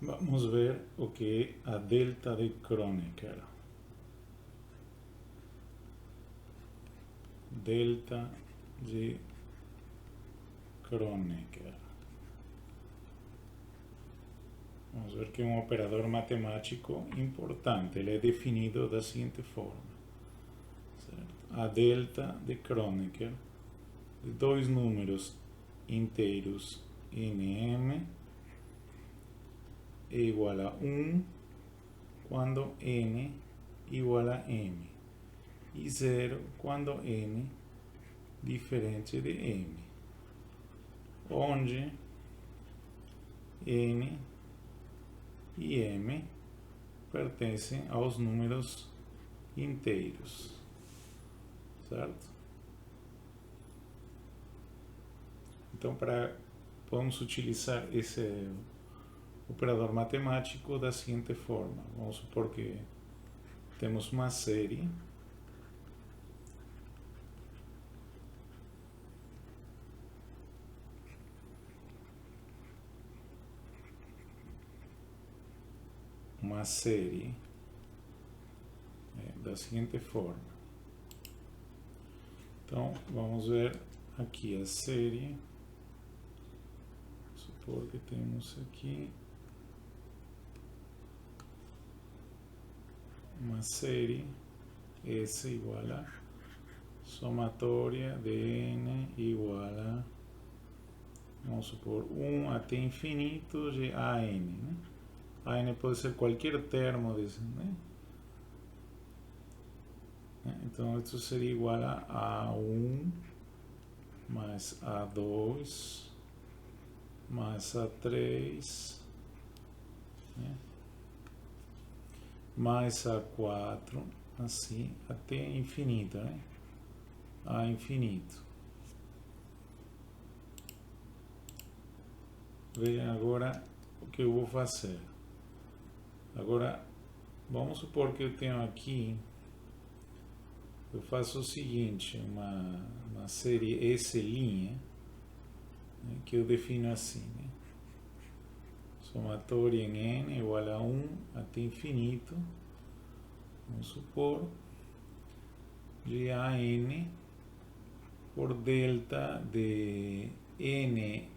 Vamos ver o que é a delta de Kronecker. Delta de Kronecker. Vamos ver que é um operador matemático importante. Ele é definido da seguinte forma. Certo? A delta de Kronecker de dois números inteiros nm é igual a 1 quando n igual a m e 0 quando n diferente de m, onde n e m pertencem aos números inteiros, certo? Então, vamos utilizar esse operador matemático da seguinte forma. Vamos supor que temos uma série da seguinte forma. Então, vamos ver aqui a série. Supor que temos aqui uma série S igual a somatória de n igual a, vamos supor, 1 até infinito de an, né? An pode ser qualquer termo desse, né? Então, isso seria igual a A1 mais A2 mais A3, né? Mais A4, assim, até infinito, né? A infinito. Vejam agora o que eu vou fazer. Agora, vamos supor que eu tenho aqui, eu faço o seguinte, uma série S', né, que eu defino assim, né? Somatória em n igual a 1 até infinito, vamos supor, de an por delta de nk,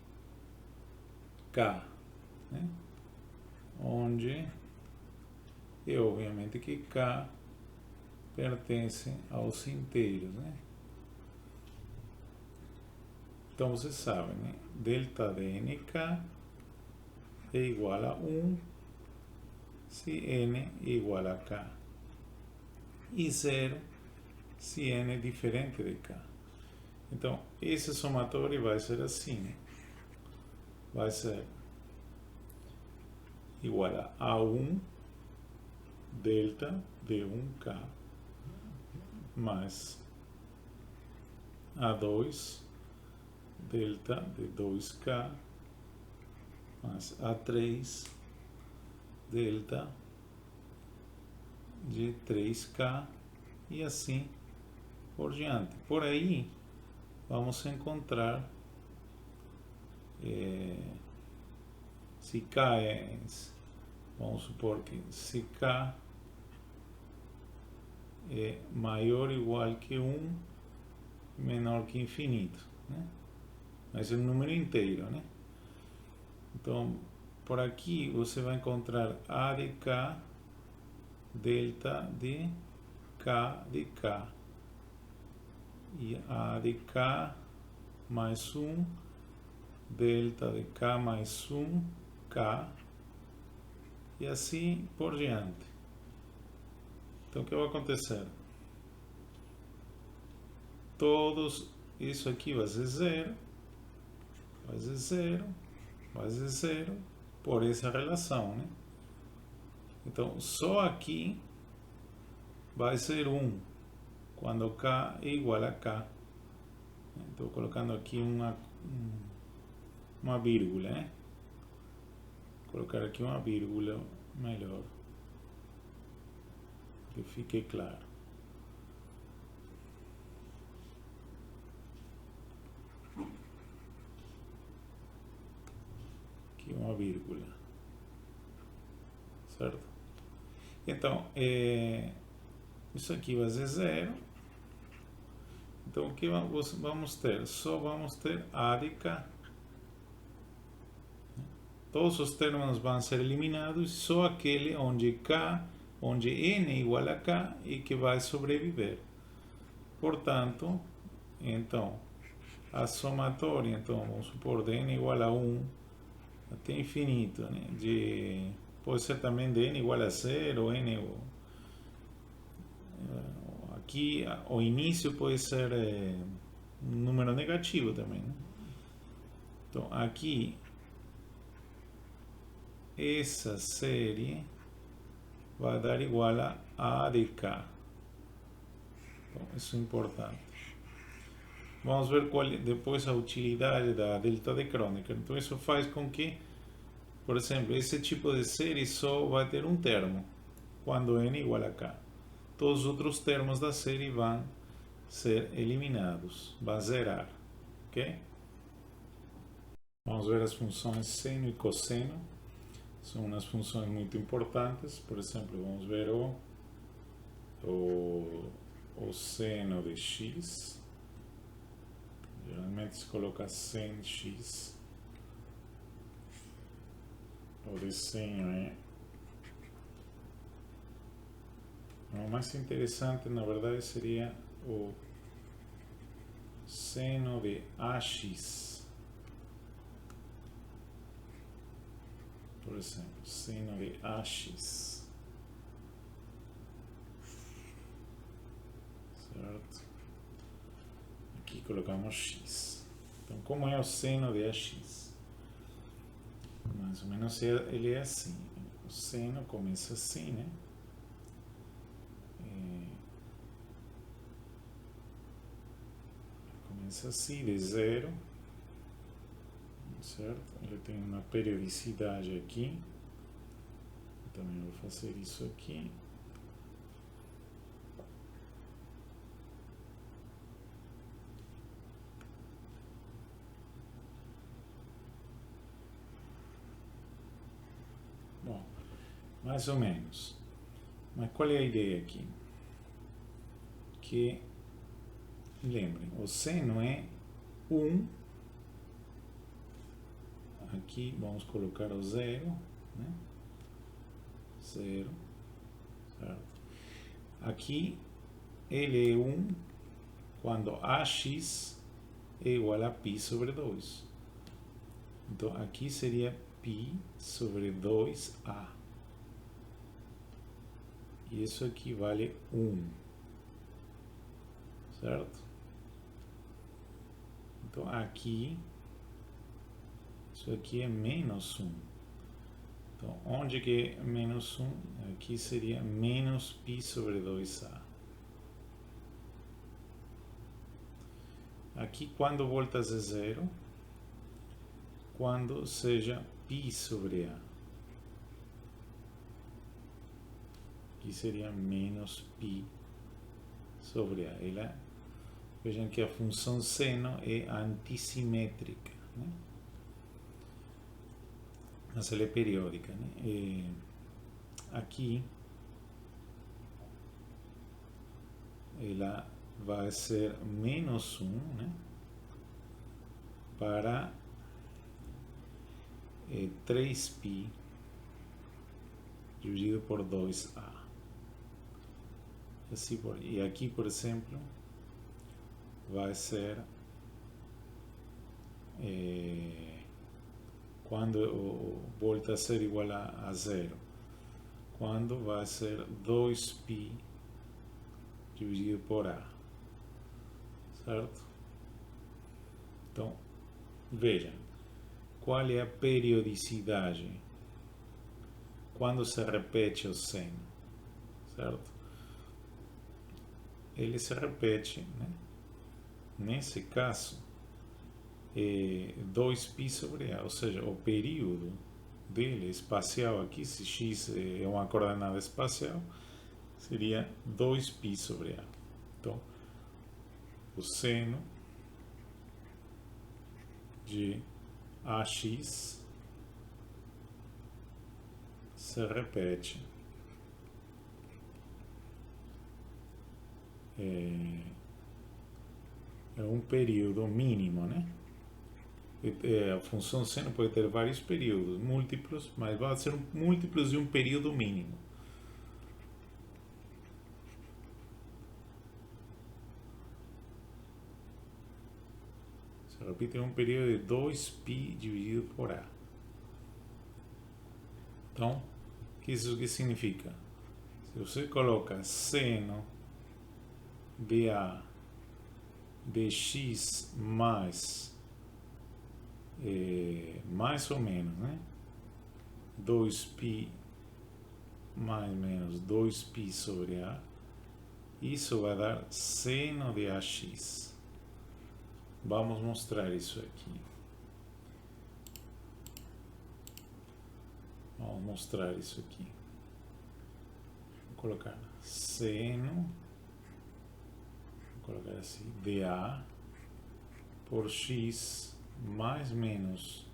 né? Onde é obviamente que k pertence aos inteiros, né? Então vocês sabem, né? Delta de nk é igual a 1 se n é igual a k e 0 se n é diferente de k. Então, esse somatório vai ser assim, né? Vai ser igual a A1 delta de 1k mais A2 delta de 2k mais A3 delta de 3k e assim por diante. Por aí vamos encontrar se k é, vamos supor que se k é maior ou igual que 1, menor que infinito, né? Mas é um número inteiro, né? Então, por aqui você vai encontrar A de k delta de k de k e A de k mais 1 delta de k mais 1 k e assim por diante. Então, o que vai acontecer? Todos isso aqui vai ser 0, vai ser 0, vai ser 0 por essa relação, né? Então, só aqui vai ser 1 quando k é igual a k. Estou colocando aqui uma vírgula, né? Vou colocar aqui uma vírgula melhor, que fique claro. Aqui uma vírgula. certo? Então, isso aqui vai ser zero. Então, o que vamos ter? Só vamos ter A de K. Todos os termos vão ser eliminados, só aquele onde N é igual a K e que vai sobreviver. Portanto, então, a somatória, então, vamos supor, de N igual a 1 até infinito, né? Pode ser também de N igual a 0, N aqui o início pode ser um número negativo também, né? Então, aqui essa série vai dar igual a A de K. Então, isso é importante. Vamos ver qual depois a utilidade da delta de Kronecker. Então, isso faz com que, por exemplo, esse tipo de série só vai ter um termo, quando n igual a K. Todos os outros termos da série vão ser eliminados, vão zerar, ok? Vamos ver as funções seno e cosseno. São umas funções muito importantes. Por exemplo, vamos ver o seno de x. Geralmente se coloca sen x. O desenho o mais interessante, na verdade, seria o seno de AX. Por exemplo, seno de AX. Certo? Aqui colocamos x. Então, como é o seno de AX? Mais ou menos ele é assim. O seno começa assim, né? Começa assim, de zero. Certo? Ele tem uma periodicidade aqui. Eu também vou fazer isso aqui. Bom, mais ou menos. Mas qual é a ideia aqui? Que, lembrem, o seno é 1. Aqui vamos colocar o zero, né? Zero, certo? Aqui ele é 1 quando AX é igual a π sobre 2. Então aqui seria π sobre 2A. E isso aqui vale 1. Certo? Então aqui, isso aqui é menos 1. Então, onde que é menos 1? Aqui seria menos π sobre 2A. Aqui, quando volta a ser zero? Quando seja π sobre A. Aqui seria menos π sobre A. Vejam que a função seno é antissimétrica, né? Mas ela é periódica, né? Aqui ela vai ser menos 1, né? Para 3π dividido por 2A. Assim e aqui, por exemplo, vai ser quando volta a ser igual a zero, quando vai ser 2π dividido por A, certo? Então, vejam, qual é a periodicidade quando se repete o seno, certo? Ele se repete, né? Nesse caso, 2π sobre A, ou seja, o período dele espacial aqui, se x é uma coordenada espacial, seria 2π sobre A. Então, o seno de AX se repete. É um período mínimo, né? A função seno pode ter vários períodos, múltiplos, mas vai ser múltiplos de um período mínimo. Se repite um período de 2π dividido por A. Então, o que isso que significa? Se você coloca seno de A de x mais ou menos, né? 2π mais ou menos 2π sobre A, isso vai dar seno de AX. Vamos mostrar isso aqui. Vamos mostrar isso aqui. Vou colocar seno, vou colocar assim, dA por x mais ou menos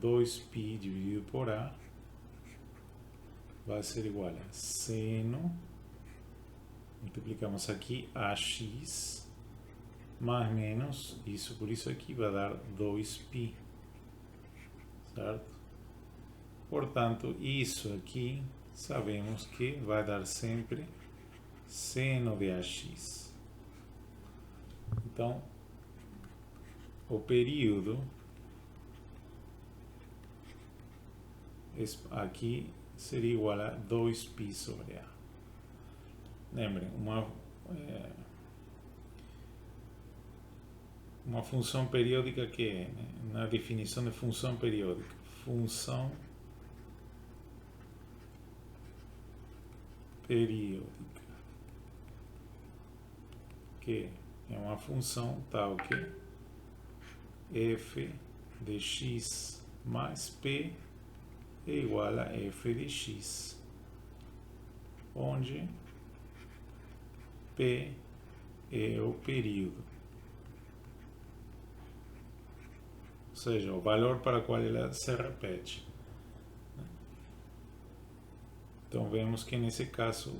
2π dividido por A vai ser igual a seno, multiplicamos aqui AX, mais ou menos, isso por isso aqui vai dar 2π, certo? Portanto, isso aqui sabemos que vai dar sempre seno de AX. Então, o período aqui seria igual a 2π sobre A. Lembrem, uma função periódica que é, né, na definição de função periódica, função periódica, que é uma função tal que f de x mais p é igual a f de x, onde p é o período, ou seja, o valor para o qual ela se repete. Então vemos que nesse caso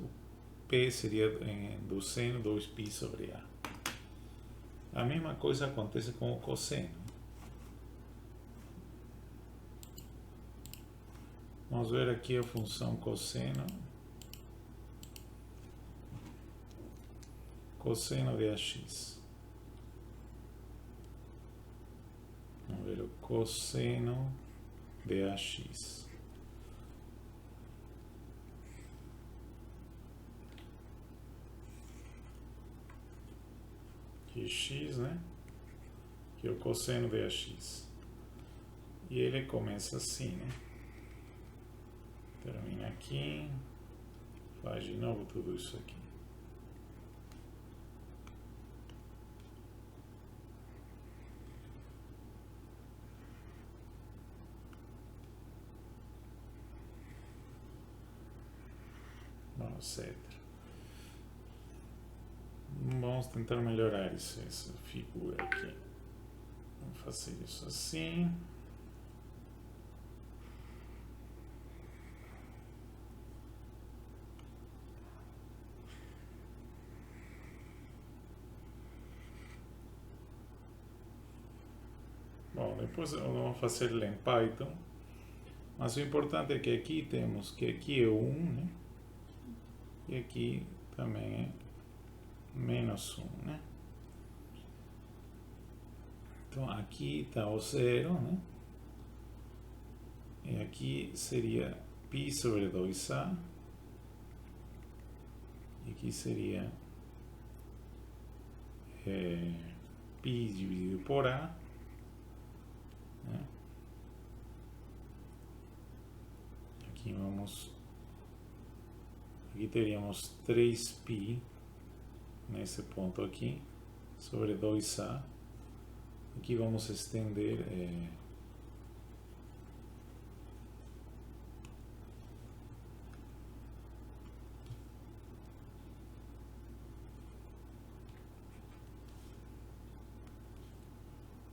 P seria do seno 2π sobre A. A mesma coisa acontece com o cosseno. Vamos ver aqui a função cosseno. Cosseno de AX. Vamos ver o cosseno de AX. Aqui x, né? Que é o cosseno de AX. E ele começa assim, né? Termina aqui. Faz de novo tudo isso aqui. Bom, etc. Vamos tentar melhorar essa figura aqui. Vamos fazer isso assim. Bom, depois vamos fazer ele em Python. Mas o importante é que aqui temos que aqui é 1, né? E aqui também é menos 1, né? Então aqui está o 0, né? E aqui seria π sobre 2A. E aqui seria π dividido por A. Né? Aqui teríamos 3π nesse ponto aqui sobre 2A. Aqui vamos estender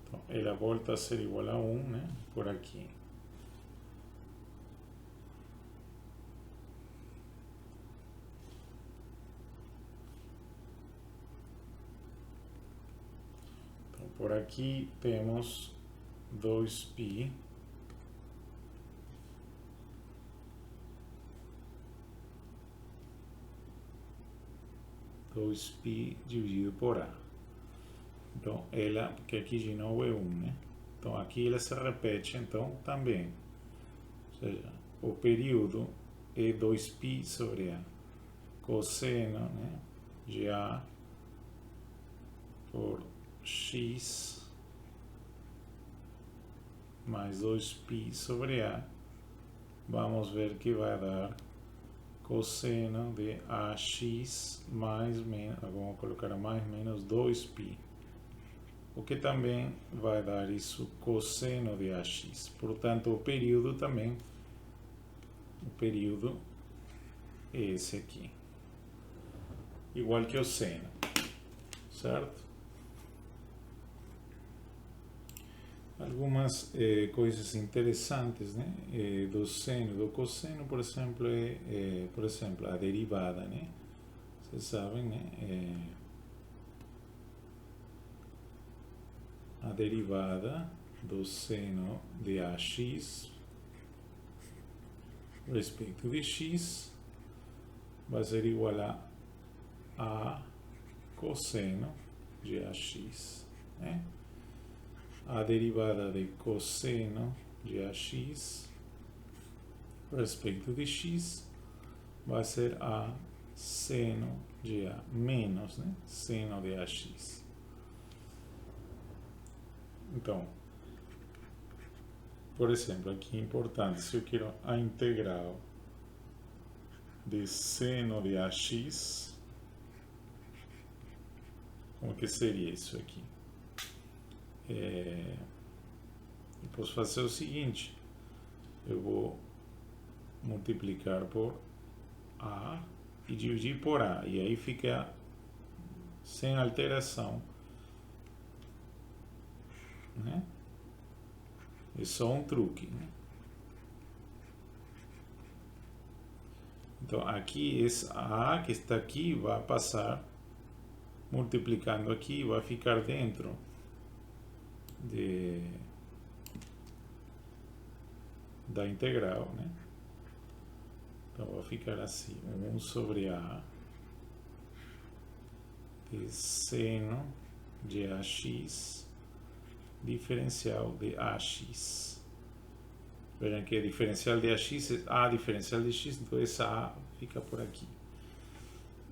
então, ela volta a ser igual a 1, né? Por aqui. por aqui temos 2π dividido por A. Então, ela, que aqui de novo é 1, né? Então, aqui ela se repete, então, também. Ou seja, o período é 2π sobre A. Cosseno, né, de A por x mais 2π sobre A. Vamos ver que vai dar cosseno de AX mais menos, vamos colocar mais menos 2π. O que também vai dar isso, cosseno de AX. Portanto, o período também, o período é esse aqui. Igual que o seno, certo? Algumas coisas interessantes, né, do seno, do cosseno, por exemplo, por exemplo, a derivada, né? Vocês sabem, né? A derivada do seno de AX respeito de x vai ser igual a cosseno de AX, né? A derivada de cosseno de AX respeito de x vai ser a seno de A menos, né, seno de AX. Então, por exemplo, aqui é importante, se eu quero a integral de seno de AX, como que seria isso aqui? Eu posso fazer o seguinte, eu vou multiplicar por A e dividir por A, e aí fica sem alteração, né? É só um truque, né? Então aqui esse A que está aqui vai passar multiplicando aqui, vai ficar dentro da integral, né? Então vai ficar assim, 1 sobre A de seno de AX diferencial de AX. Vejam que a diferencial de AX é A diferencial de X, então essa A fica por aqui.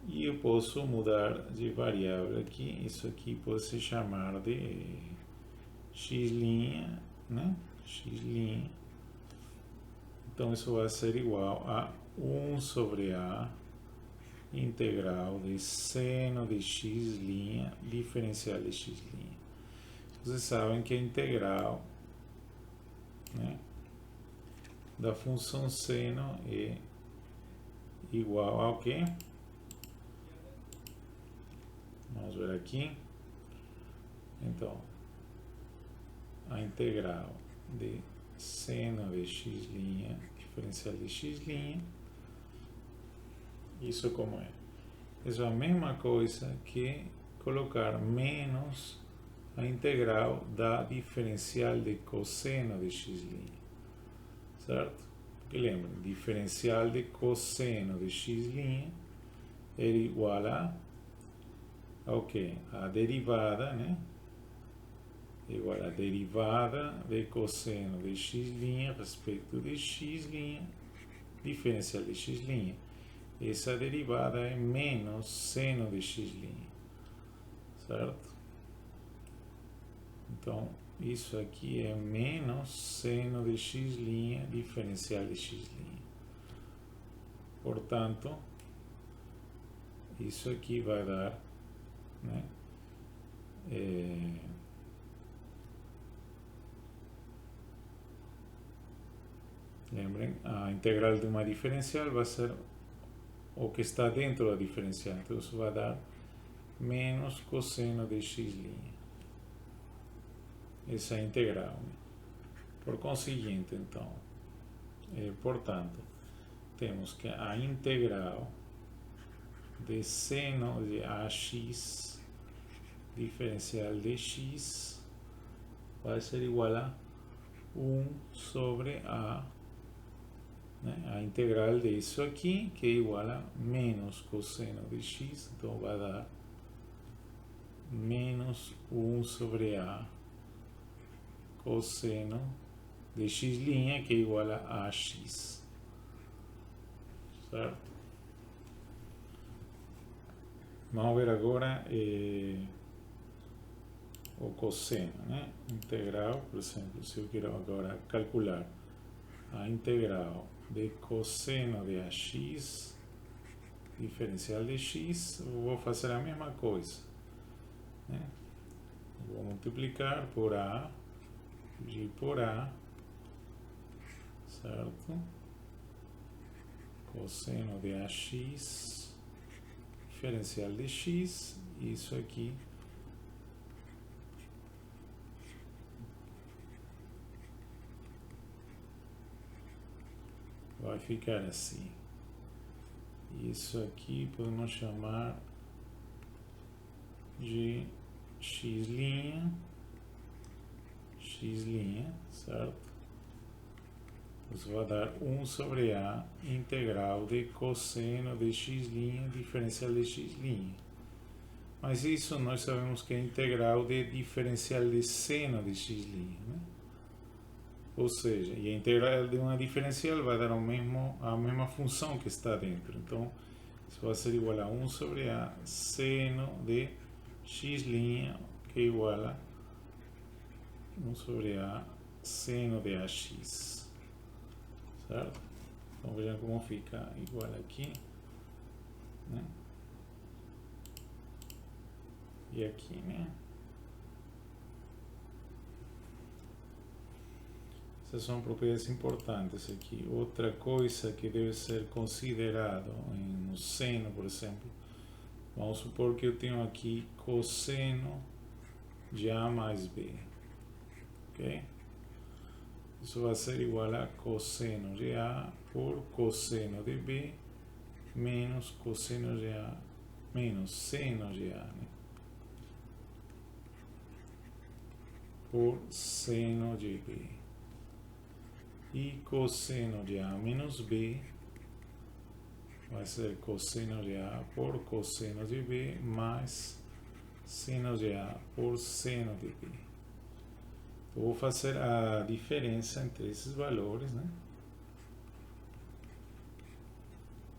E eu posso mudar de variável aqui, isso aqui pode se chamar de x', né? X'. Então isso vai ser igual a 1 sobre A integral de seno de x' diferencial de x'. Vocês sabem que a integral, né, da função seno é igual ao quê? Vamos ver aqui. Então, a integral de seno de x' diferencial de x', isso como é? Isso é a mesma coisa que colocar menos a integral da diferencial de cosseno de x', certo? Porque lembrem, diferencial de cosseno de x' é igual ao que? A derivada, né? Igual a derivada de cosseno de x' respeito de x', diferencial de x'. Essa derivada é menos seno de x', certo? Então, isso aqui é menos seno de x' diferencial de x'. Portanto, isso aqui vai dar, né, lembrem, a integral de uma diferencial vai ser o que está dentro da diferencial. Então, isso vai dar menos cosseno de x'. Essa é a integral, né? Por conseguinte, então, portanto, temos que a integral de seno de AX diferencial de x vai ser igual a 1 sobre a, né, a integral disso aqui, que é igual a menos cosseno de x, então vai dar menos 1 sobre a cosseno de x', que é igual a ax, certo? Vamos ver agora o cosseno, né? Integral, por exemplo, se eu quero agora calcular a integral de cosseno de ax, diferencial de x, eu vou fazer a mesma coisa, né? Vou multiplicar por a, dividir por a, certo? Cosseno de ax, diferencial de x, isso aqui vai ficar assim. Isso aqui podemos chamar de x', certo? Isso vai dar 1 sobre a integral de cosseno de x', diferencial de x'. Mas isso nós sabemos que é integral de diferencial de seno de x', né? Ou seja, e a integral de uma diferencial vai dar a mesma função que está dentro. Então, isso vai ser igual a 1 sobre a seno de x', que é igual a 1 sobre a seno de ax. Certo? Então, vejam como fica igual aqui, né? E aqui, né? Essas são propriedades importantes aqui. Outra coisa que deve ser considerado no seno, por exemplo, vamos supor que eu tenho aqui cosseno de A mais B, ok? Isso vai ser igual a cosseno de A por cosseno de B menos cosseno de A menos seno de A, né? Por seno de B. E cosseno de A menos B vai ser cosseno de A por cosseno de B mais seno de A por seno de B. Eu vou fazer a diferença entre esses valores, né?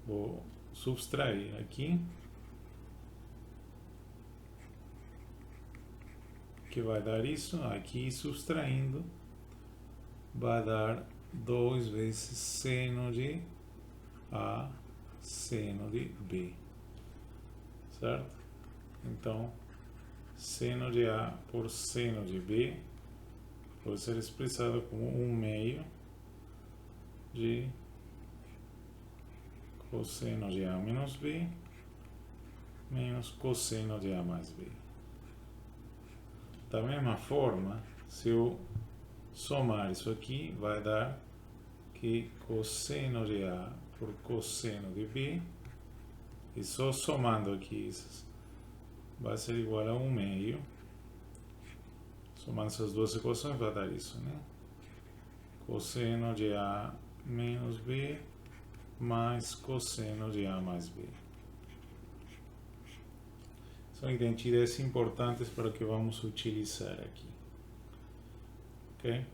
Vou subtrair aqui, que vai dar isso, aqui subtraindo, vai dar 2 vezes seno de A seno de B, certo? Então, seno de A por seno de B pode ser expressado como 1/2 de cosseno de A menos B menos cosseno de A mais B. Da mesma forma, se eu somar isso aqui, vai dar que cosseno de A por cosseno de B, e só somando aqui isso, vai ser igual a 1/2. Somando essas duas equações vai dar isso, né? Cosseno de A menos B mais cosseno de A mais B. São identidades importantes para o que vamos utilizar aqui. Ok?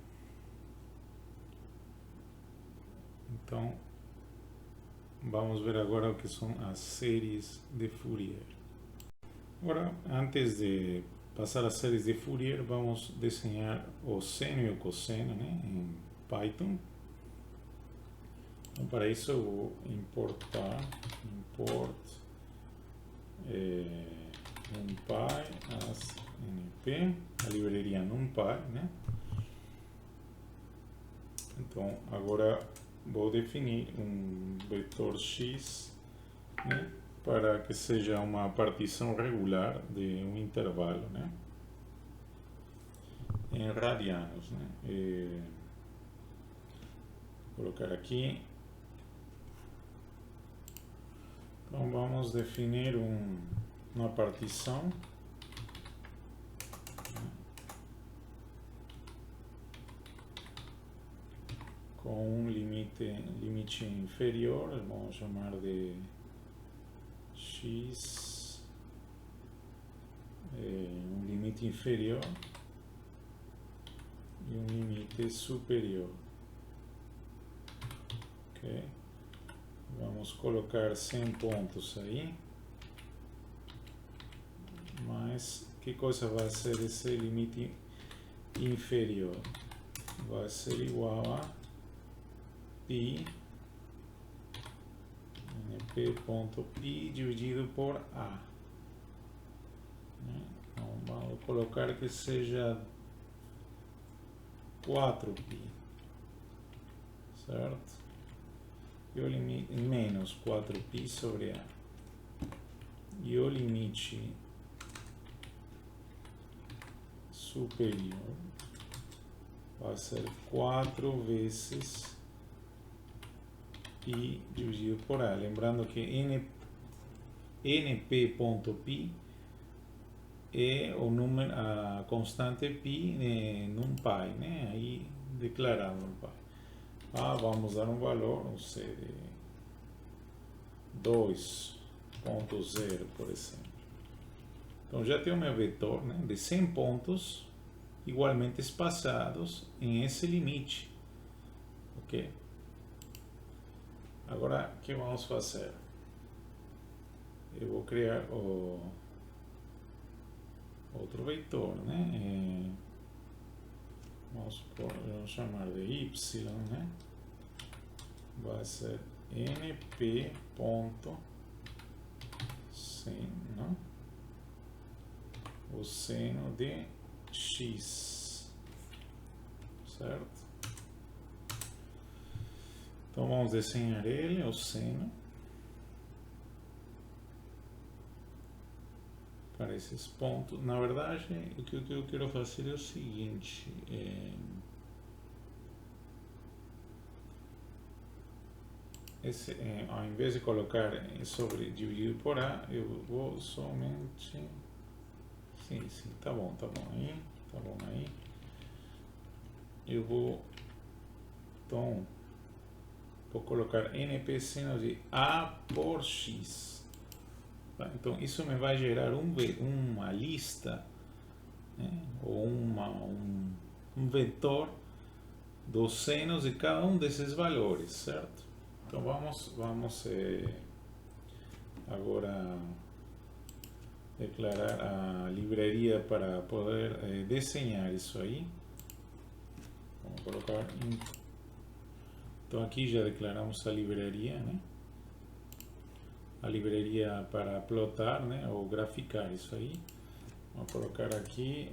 Então, vamos ver agora o que são as séries de Fourier. Agora, antes de passar às séries de Fourier, vamos desenhar o seno e o cosseno, né, em Python. Então, para isso eu vou importar, NumPy as NP, a libreria NumPy, né? Então, agora vou definir um vetor x, né, para que seja uma partição regular de um intervalo, né, em radianos, né. Vou colocar aqui. Então vamos definir uma partição com um limite inferior, vamos chamar de x, um limite inferior e um limite superior. Ok? Vamos colocar 100 pontos aí. Mas que coisa vai ser esse limite inferior? Vai ser igual a π np.π dividido por a. Então vamos colocar que seja 4π, certo? E o limite menos 4π sobre a. E o limite superior vai ser 4 vezes π dividido por a. Lembrando que np.π é o número, a constante π NumPy, né? Aí declarado NumPy. Vamos dar um valor, não sei, de 2.0, por exemplo. Então já tem o meu vetor, né, de 100 pontos igualmente espaçados em esse limite. Ok? Agora, o que vamos fazer? Eu vou criar outro vetor, né? Vamos chamar de y, né? Vai ser np.seno, o seno de x, certo? Então vamos desenhar ele, o seno, para esses pontos. Na verdade, o que eu quero fazer é o seguinte: ao invés de colocar sobre dividido por a, eu vou somente. Sim, tá bom aí, Eu vou, então, vou colocar np seno de a por x. Então isso me vai gerar uma lista, né, ou um vetor dos senos de cada um desses valores, certo? Então vamos agora declarar a livraria para poder desenhar isso aí. Vamos colocar. Então aqui já declaramos a livraria, né? A livraria para plotar, né? Ou graficar isso aí. Vamos colocar aqui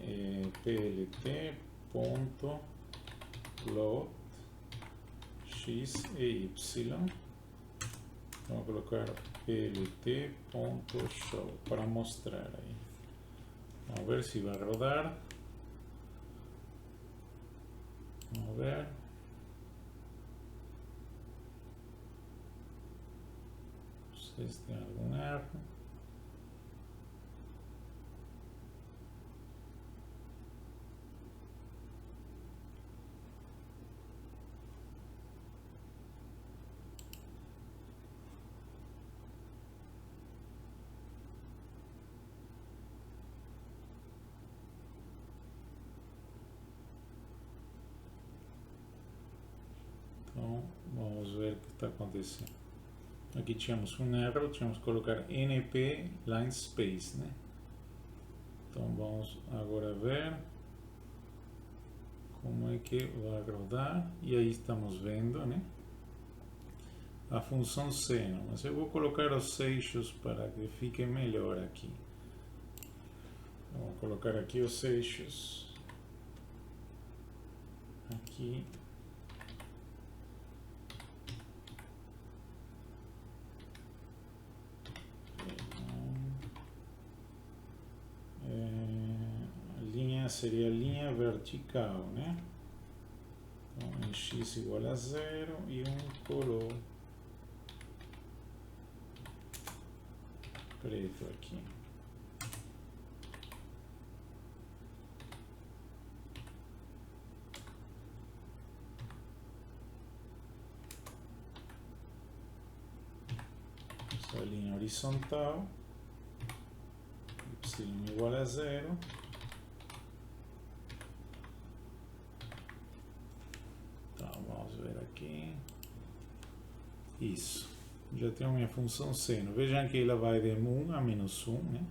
plt.plot x e y. Vamos colocar plt.show para mostrar aí. Vamos ver se vai rodar. Vamos ver. Não sei se tem algum erro. Então, vamos ver o que está acontecendo. Aqui tínhamos um erro, tínhamos que colocar np line space, né? Então vamos agora ver como é que vai rodar. E aí estamos vendo, né, a função seno. Mas eu vou colocar os eixos para que fique melhor aqui. Vou colocar aqui os eixos. Aqui. A linha seria a linha vertical, né? Então, em x igual a 0 e um color preto aqui. a linha horizontal, y igual a 0. Então, vamos ver aqui. Isso. Já tenho minha função seno. Vejam que ela vai de 1 a menos 1, né?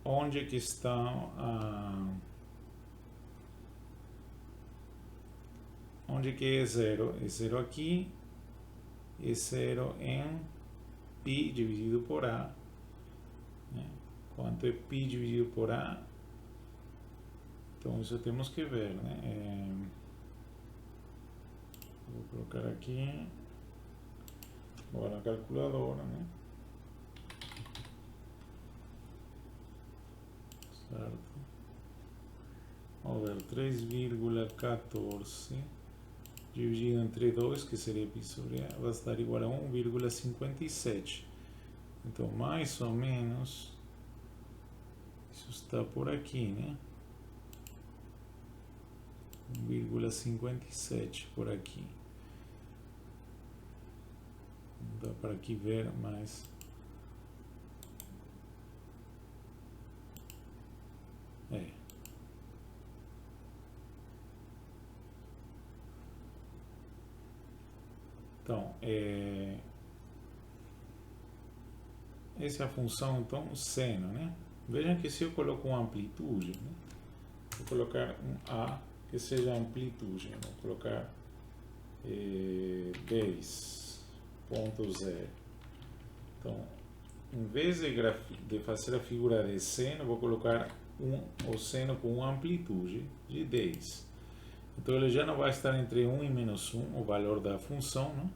Onde que está onde que é 0? É 0 aqui. É 0 em π dividido por A. Né? Quanto é π dividido por A? Então, isso temos que ver, né? Vou colocar aqui. Vou na calculadora, né? Certo? Vamos ver, 3,14 dividido entre 2, que seria π sobre A, vai dar igual a 1,57. Então, mais ou menos, isso está por aqui, né? 1,57 por aqui. Não dá para aqui ver, mas então, essa é a função, então, seno, né? Vejam que se eu coloco uma amplitude, né? Vou colocar um A que seja amplitude, vou colocar 10.0. Então, em vez de fazer a figura de seno, vou colocar o seno com uma amplitude de 10. Então, ele já não vai estar entre 1 e menos 1, o valor da função, né?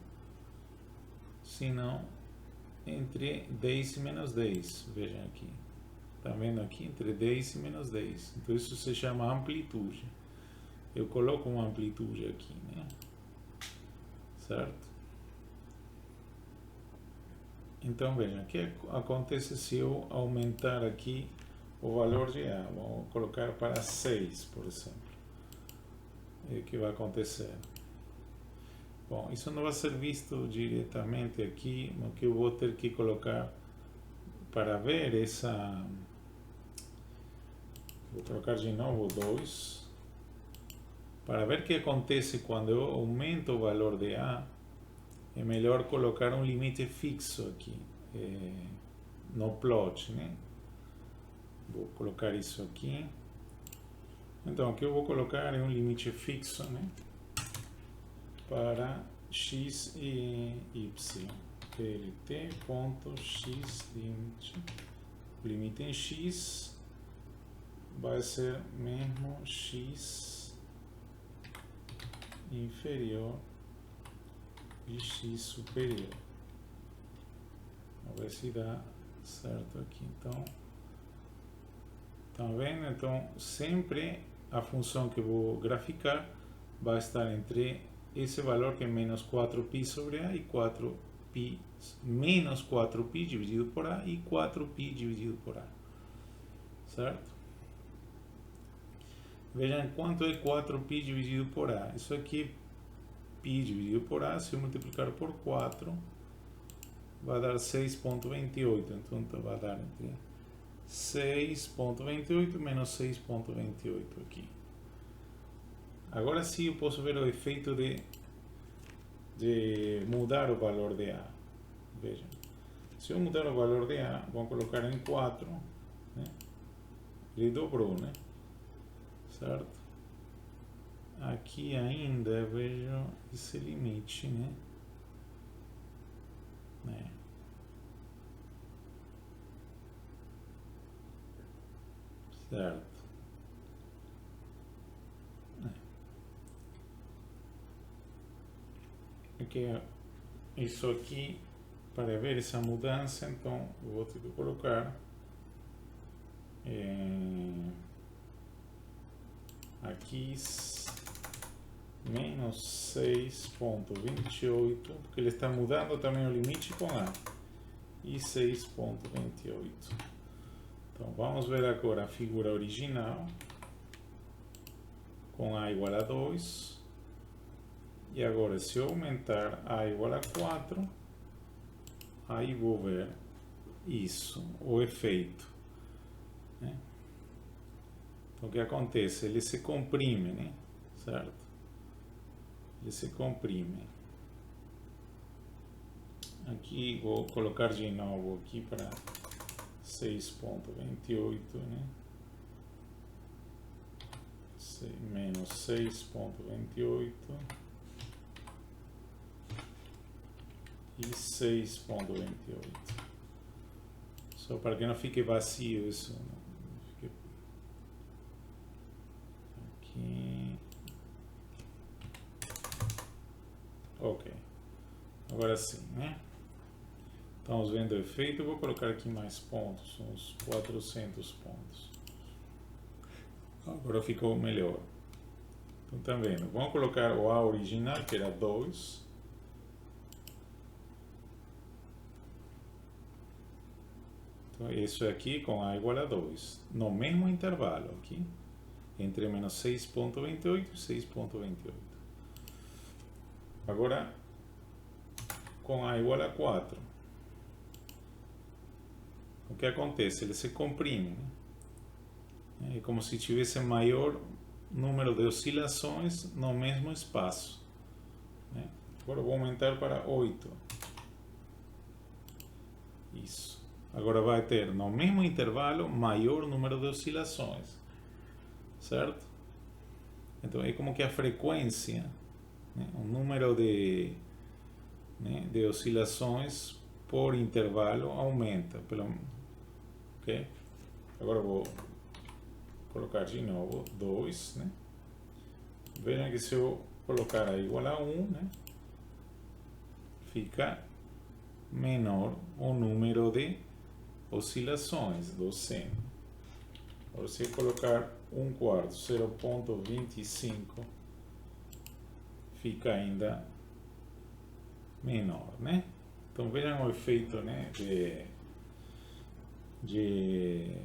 Senão entre 10 e menos 10. Vejam aqui. Está vendo aqui? Entre 10 e menos 10. Então, isso se chama amplitude. Eu coloco uma amplitude aqui, né? Certo? Então, vejam, o que acontece se eu aumentar aqui o valor de A? Vou colocar para 6, por exemplo. E o que vai acontecer? Bom, isso não vai ser visto diretamente aqui, mas que eu vou ter que colocar para ver essa... Vou colocar de novo 2. Para ver o que acontece quando eu aumento o valor de A, é melhor colocar um limite fixo aqui, no plot, né? Vou colocar isso aqui. Então, o que eu vou colocar é um limite fixo, né? Para x e y. plt.xlimit. O limite em x vai ser mesmo x inferior e x superior. Vamos ver se dá certo aqui. Então, estão vendo? Então, sempre a função que eu vou graficar vai estar entre esse valor que é menos 4π sobre A e 4π, menos 4π dividido por A e 4π dividido por A. Certo? Vejam quanto é 4π dividido por A. Isso aqui, π dividido por A, se eu multiplicar por 4, vai dar 6.28. Então, vai dar entre 6.28 menos 6.28 aqui. Agora sim eu posso ver o efeito de mudar o valor de A. Vejam. Se eu mudar o valor de A, vamos colocar em 4. Né? Ele dobrou, né? Certo? Aqui ainda vejo esse limite, né? Certo. Porque isso aqui, para ver essa mudança, então eu vou ter que colocar aqui menos 6.28, porque ele está mudando também o limite com A, e 6.28. Então vamos ver agora a figura original, com A igual a 2. E agora, se eu aumentar A igual a 4, aí vou ver isso, o efeito, né? Então o que acontece? Ele se comprime, né? Certo? Ele se comprime. Aqui vou colocar de novo aqui para 6.28, né? Menos 6.28 e 6.28. Só para que não fique vazio isso. Fique aqui. Ok. Agora sim, né? Estamos vendo o efeito. Eu vou colocar aqui mais pontos, uns 400 pontos. Agora ficou melhor. Então, tá vendo? Vamos colocar o A original, que era 2. Então, isso aqui com A igual a 2. No mesmo intervalo aqui. Entre menos 6.28 e 6.28. Agora, com A igual a 4. O que acontece? Ele se comprime, né? É como se tivesse maior número de oscilações no mesmo espaço, né? Agora vou aumentar para 8. Isso. Agora vai ter no mesmo intervalo maior número de oscilações, certo? Então é como que a frequência, né, o número de oscilações por intervalo aumenta. Ok? Agora vou colocar de novo 2, né? Vejam que se eu colocar A igual a 1, né? Fica menor o número de oscilações do seno. Agora se eu colocar 1/4, 0.25, fica ainda menor, né? Então vejam o efeito, né, de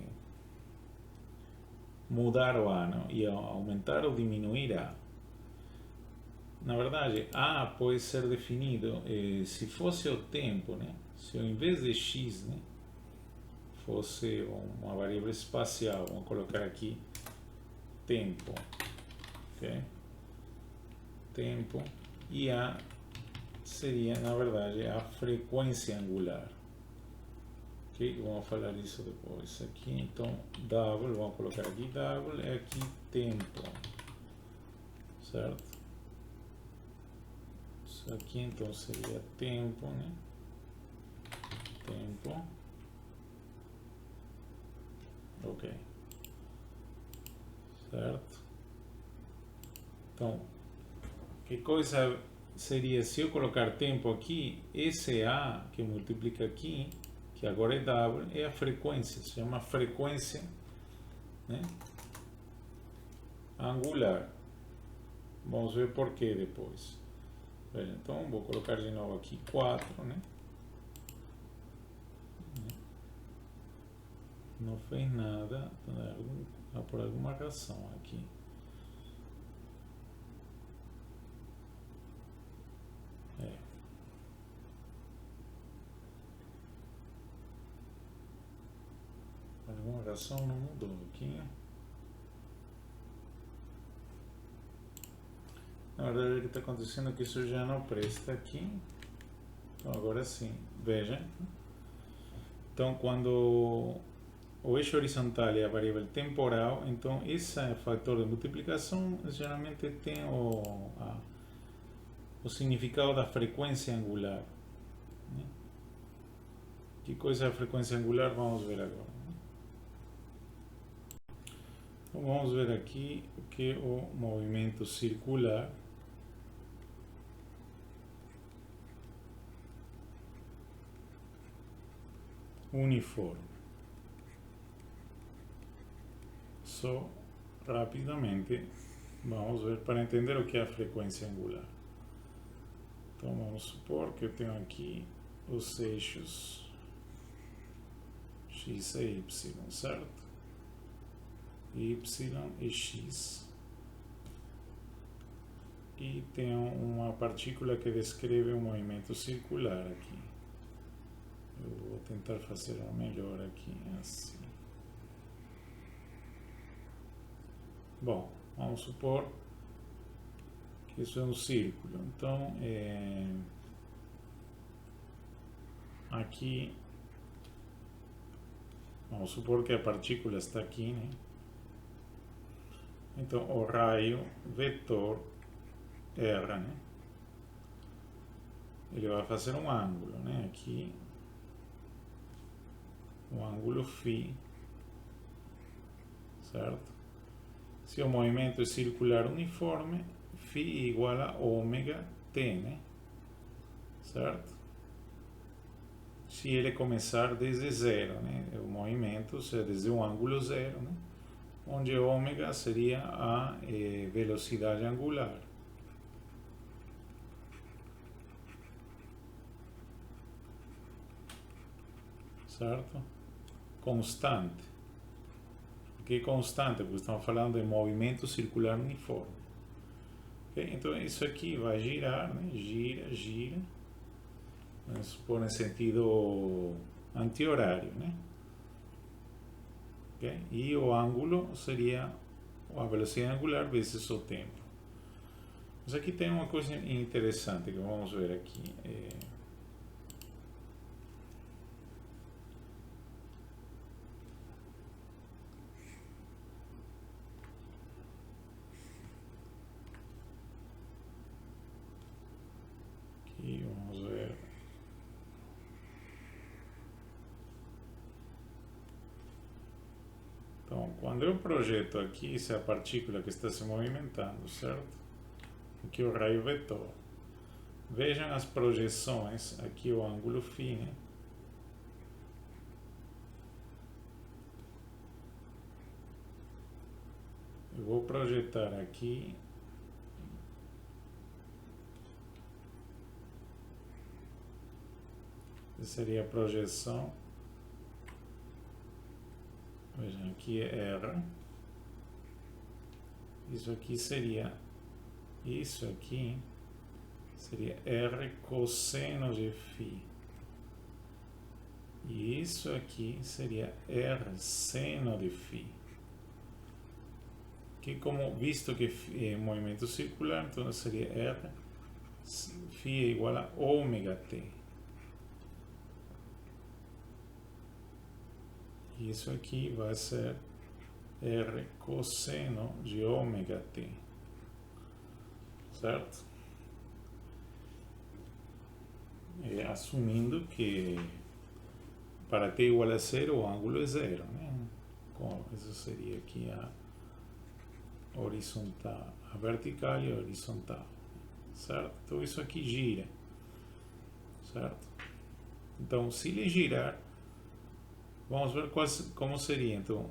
mudar o A, não? E aumentar ou diminuir A. Na verdade, A pode ser definido, se fosse o tempo, né? Se ao invés de x, né, fosse uma variável espacial, vamos colocar aqui tempo, ok? Tempo, e A seria, na verdade, a frequência angular. Ok? Vamos falar isso depois. Aqui, então, W, vamos colocar aqui W, é aqui tempo, certo? Isso aqui, então, seria tempo, né? Tempo. Ok. Certo? Então, que coisa seria se eu colocar tempo aqui, esse A que multiplica aqui, que agora é W, é a frequência, se chama frequência, né, angular. Vamos ver por que depois. Então, vou colocar de novo aqui 4, né? Não fez nada, por alguma razão aqui. Por alguma razão não mudou aqui. Na verdade, o que está acontecendo é que isso já não presta aqui. Então, agora sim, veja. Então, quando o eixo horizontal é a variável temporal, então esse fator de multiplicação geralmente tem o significado da frequência angular, né? Que coisa é a frequência angular? Vamos ver agora. Então, vamos ver aqui o que é o movimento circular. Uniforme. Só rapidamente vamos ver para entender o que é a frequência angular. Então vamos supor que eu tenho aqui os eixos x e y, certo? Y e x. E tenho uma partícula que descreve um movimento circular aqui. Eu vou tentar fazer uma melhor aqui, assim. Bom, vamos supor que isso é um círculo. Então, aqui, vamos supor que a partícula está aqui, né? Então, o raio vetor R, né? Ele vai fazer um ângulo, né? Aqui, o ângulo φ, certo? Se o movimento é circular uniforme, φ igual a ômega t, né? Certo? Se ele começar desde zero, né? O movimento, ou seja, desde o ângulo zero, né? Onde ômega seria a velocidade angular. Certo? Constante. Por que constante? Porque estamos falando de movimento circular uniforme. Okay? Então isso aqui vai girar, né? Gira, gira. Vamos supor em sentido anti-horário, né? Okay? E o ângulo seria a velocidade angular vezes o tempo. Mas aqui tem uma coisa interessante que vamos ver aqui. Aqui vamos ver. Então, quando eu projeto aqui, essa é a partícula que está se movimentando, certo? Aqui o raio vetor. Vejam as projeções, aqui o ângulo φ, né? Eu vou projetar aqui. Essa seria a projeção. Vejam, aqui é R. Isso aqui seria R cosseno de φ. E isso aqui seria R seno de φ. Que como visto que é movimento circular, então seria R φ é igual a ômega t. Isso aqui vai ser R cosseno de ômega t. Certo? Assumindo que para t igual a zero, o ângulo é zero, né? Isso seria aqui a horizontal, a vertical e a horizontal, certo? Então isso aqui gira, certo? Então, se ele girar, vamos ver como seria. Então,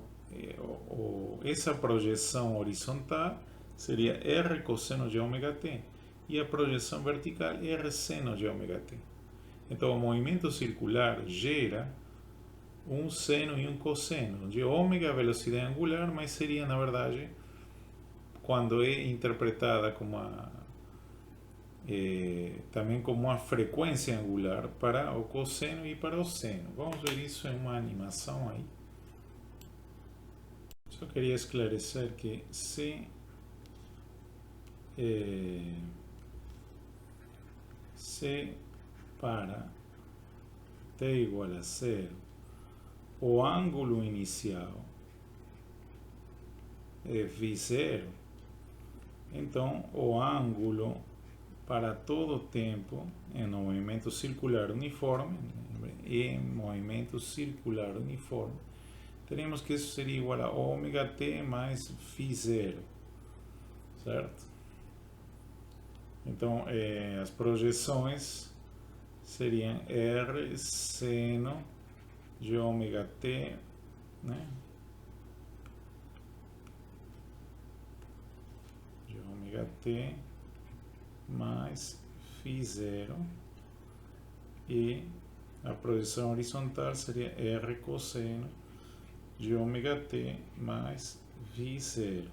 essa projeção horizontal seria R cosseno de ômega t e a projeção vertical R seno de ômega t. Então, o movimento circular gera um seno e um cosseno de ômega, a velocidade angular, mas seria, na verdade, quando é interpretada como também como uma frequência angular para o cosseno e para o seno. Vamos ver isso em uma animação aí. Só queria esclarecer que se para t igual a zero, o ângulo inicial é φ0, então o ângulo para todo tempo em movimento circular uniforme, em movimento circular uniforme, teremos que isso seria igual a ômega t mais φ0, certo? Então, as projeções seriam R seno de ômega t, né? De ômega t mais φ0, e a projeção horizontal seria R cosseno de ômega t mais φ0.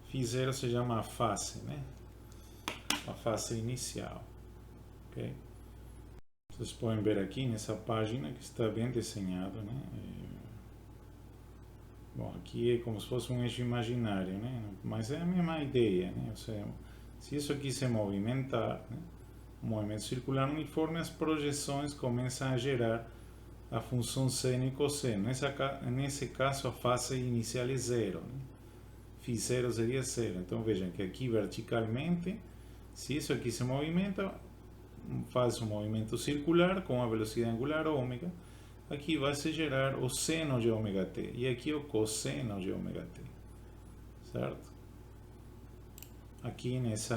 φ0 se chama a face, né? A face inicial, ok? Vocês podem ver aqui nessa página que está bem desenhado, né? Bom, aqui é como se fosse um eixo imaginário, né? Mas é a mesma ideia, né? Ou seja, se isso aqui se movimentar, né? O movimento circular uniforme, as projeções começam a gerar a função seno e cosseno. Nesse caso, a fase inicial é zero, né? Φ zero seria zero. Então vejam que aqui verticalmente, se isso aqui se movimenta, faz um movimento circular com a velocidade angular ômega. Aqui vai se gerar o seno de ômega t e aqui o cosseno de ômega t, certo? Aqui nesse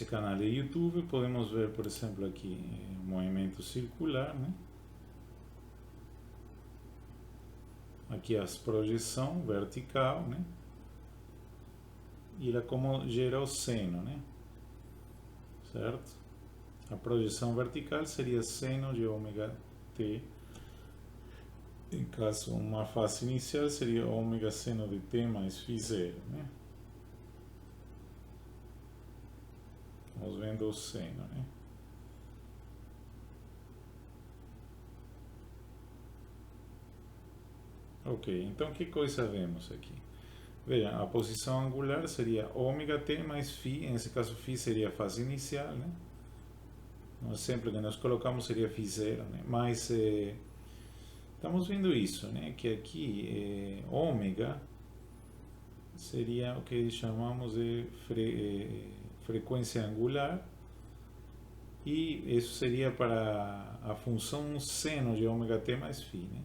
canal de YouTube podemos ver, por exemplo, aqui movimento circular, né? Aqui a projeção vertical, né? E ela como gera o seno, né? Certo? A projeção vertical seria seno de ômega t. Em caso, uma fase inicial seria ômega seno de t mais φ zero, né? Vamos vendo o seno, né? Ok, então que coisa vemos aqui? Veja, a posição angular seria ômega t mais φ, nesse caso φ seria a fase inicial, né? No exemplo que nós colocamos seria φ zero, né? Mas estamos vendo isso, né? Que aqui ômega seria o que chamamos de frequência angular, e isso seria para a função seno de ômega t mais φ, né?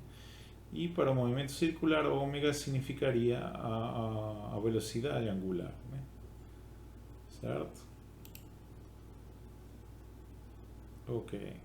E para o movimento circular, ômega significaria a velocidade angular, né? Certo? Ok.